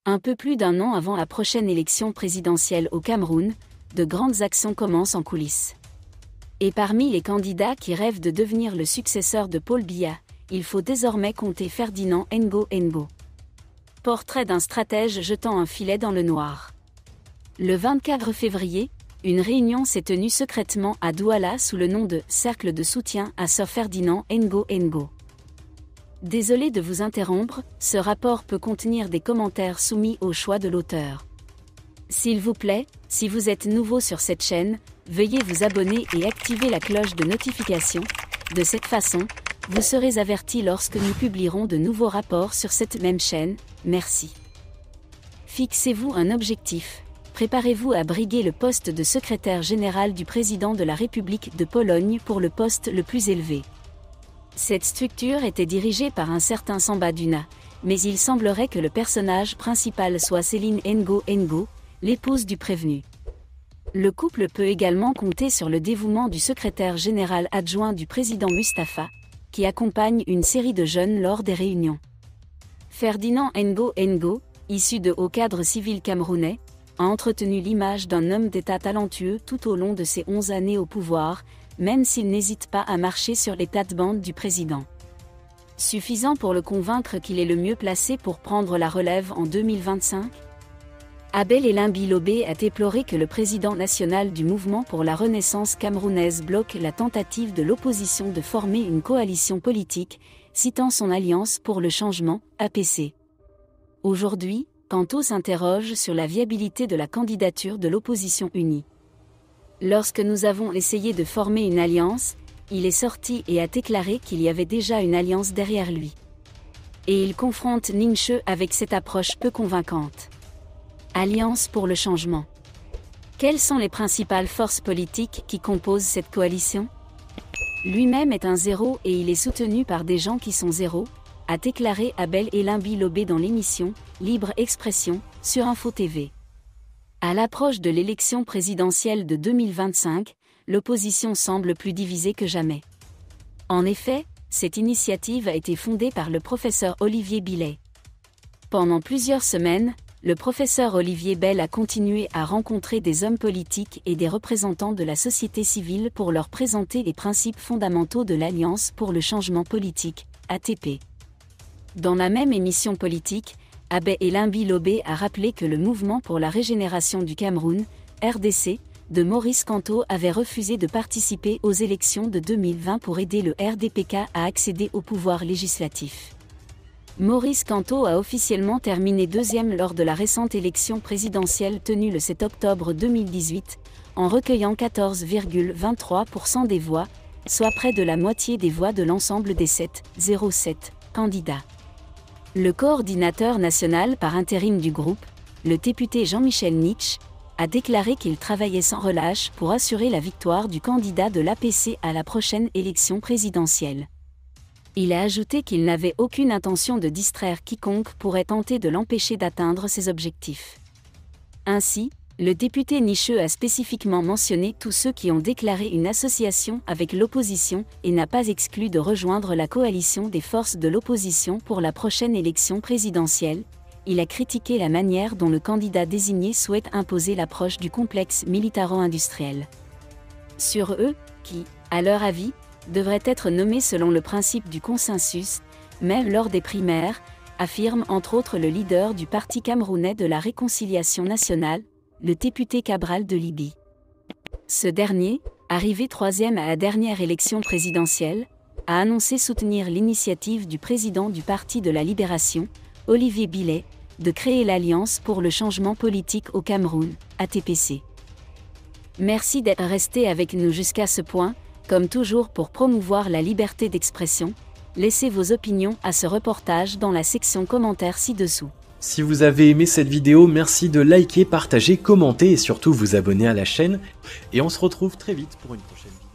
Un peu plus d'un an avant la prochaine élection présidentielle au Cameroun, de grandes actions commencent en coulisses. Et parmi les candidats qui rêvent de devenir le successeur de Paul Biya, il faut désormais compter Ferdinand Ngo. Portrait d'un stratège jetant un filet dans le noir. Le 24 février, une réunion s'est tenue secrètement à Douala sous le nom de « Cercle de soutien à Sir Ferdinand Ngo. Désolé de vous interrompre, ce rapport peut contenir des commentaires soumis au choix de l'auteur. S'il vous plaît, si vous êtes nouveau sur cette chaîne, veuillez vous abonner et activer la cloche de notification. De cette façon, vous serez averti lorsque nous publierons de nouveaux rapports sur cette même chaîne. Merci. Fixez-vous un objectif. Préparez-vous à briguer le poste de secrétaire général du président de la République de Pologne pour le poste le plus élevé. Cette structure était dirigée par un certain Samba Duna, mais il semblerait que le personnage principal soit Céline Ngo, l'épouse du prévenu. Le couple peut également compter sur le dévouement du secrétaire général adjoint du président Mustapha, qui accompagne une série de jeunes lors des réunions. Ferdinand Ngo, issu de hauts cadres civils camerounais, a entretenu l'image d'un homme d'État talentueux tout au long de ses 11 années au pouvoir, même s'il n'hésite pas à marcher sur les plates-bandes du président. Suffisant pour le convaincre qu'il est le mieux placé pour prendre la relève en 2025 ? Abel Elimbi Lobé a déploré que le président national du Mouvement pour la Renaissance camerounaise bloque la tentative de l'opposition de former une coalition politique, citant son Alliance pour le changement, APC. Aujourd'hui, Kanto s'interroge sur la viabilité de la candidature de l'opposition unie. Lorsque nous avons essayé de former une alliance, il est sorti et a déclaré qu'il y avait déjà une alliance derrière lui. Et il confronte Ninche avec cette approche peu convaincante. Alliance pour le changement. Quelles sont les principales forces politiques qui composent cette coalition ? Lui-même est un zéro et il est soutenu par des gens qui sont zéro, a déclaré Abel Elimbi Lobé dans l'émission « Libre Expression » sur Info TV. À l'approche de l'élection présidentielle de 2025, l'opposition semble plus divisée que jamais. En effet, cette initiative a été fondée par le professeur Olivier Billet. Pendant plusieurs semaines, le professeur Olivier Bell a continué à rencontrer des hommes politiques et des représentants de la société civile pour leur présenter les principes fondamentaux de l'Alliance pour le changement politique, ATP. Dans la même émission politique, Abel Elimbi Lobé a rappelé que le Mouvement pour la Régénération du Cameroun, RDC, de Maurice Kamto avait refusé de participer aux élections de 2020 pour aider le RDPK à accéder au pouvoir législatif. Maurice Kamto a officiellement terminé deuxième lors de la récente élection présidentielle tenue le 7 octobre 2018, en recueillant 14,23% des voix, soit près de la moitié des voix de l'ensemble des 7,07 candidats. Le coordinateur national par intérim du groupe, le député Jean-Michel Nitsch, a déclaré qu'il travaillait sans relâche pour assurer la victoire du candidat de l'APC à la prochaine élection présidentielle. Il a ajouté qu'il n'avait aucune intention de distraire quiconque pourrait tenter de l'empêcher d'atteindre ses objectifs. Ainsi, le député Nicheux a spécifiquement mentionné tous ceux qui ont déclaré une association avec l'opposition et n'a pas exclu de rejoindre la coalition des forces de l'opposition pour la prochaine élection présidentielle. Il a critiqué la manière dont le candidat désigné souhaite imposer l'approche du complexe militaro-industriel. Sur eux, qui, à leur avis, devraient être nommés selon le principe du consensus, même lors des primaires, affirme entre autres le leader du Parti camerounais de la Réconciliation nationale, le député Cabral de Libye. Ce dernier, arrivé troisième à la dernière élection présidentielle, a annoncé soutenir l'initiative du président du Parti de la Libération, Olivier Billet, de créer l'Alliance pour le changement politique au Cameroun, ATPC. Merci d'être resté avec nous jusqu'à ce point, comme toujours pour promouvoir la liberté d'expression. Laissez vos opinions à ce reportage dans la section commentaires ci-dessous. Si vous avez aimé cette vidéo, merci de liker, partager, commenter et surtout vous abonner à la chaîne. Et on se retrouve très vite pour une prochaine vidéo.